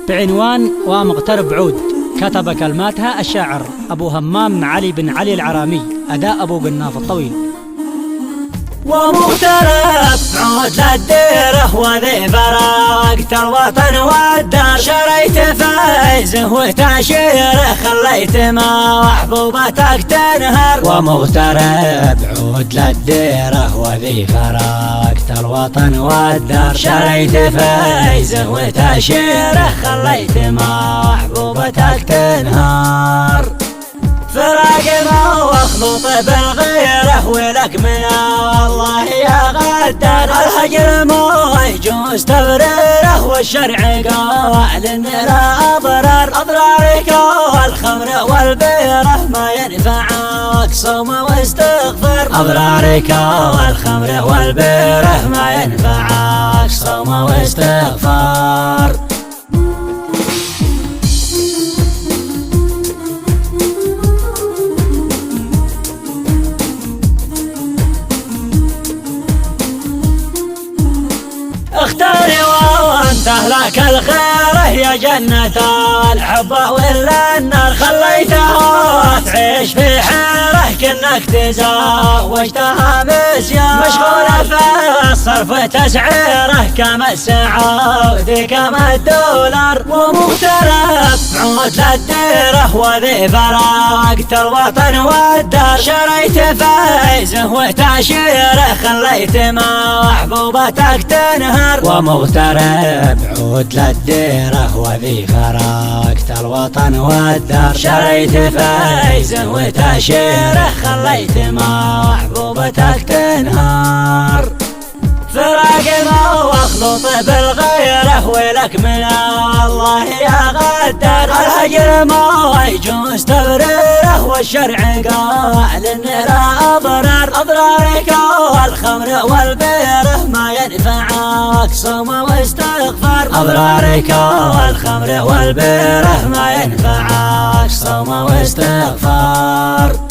بعنوان ومغترب عود. كتب كلماتها الشاعر أبو همام علي بن علي العرامي، أداء أبو قناف الطويل. ومغترب عود للديره وذي فرقت الوطن والدار، شريت فايزه وتعشيره خليت ما محبوبتك تنهر. ومغترب عود للديره وذي فرقت الوطن والدار، شريت فايزه وتعشيره خليت ما محبوبتك تنهار. فراق ما واخلط بالغيره ولك من الله يا غدار، الهجر ما يجوز تبريره والشرع قال ان لا اضرار. اضرارك والخمر والبيره ما ينفعك صوم واستغفر، اضرارك والخمر والبيره ما ينفعك صوم واستغفار. اختاري وانت لك الخير يا جنة الحب ولا النار، خليتها تعيش في حيره كأنك تزوجتها مسيار. مشغولة في الصرف تسعيره كم السعودي كم الدولار. ومغترب عود للديره وذي فرقت الوطن والدار، شريت فايزه وتعشيره خليت ما محبوبتك تنهر. ومغترب عود للديره وذي فرقت الوطن والدار، شريت فايزه وتعشيره خليت ما محبوبتك تنهار. فراق ما واخلط بالغيره ولك من الله يا غدار، الهجر ما يجوز تبريره والشرع قال ان لا اضرار. اضرارك والخمر والبيره ما ينفعك صوم واستغفار، اضرارك والخمر والبيره ما ينفعك صوم واستغفار.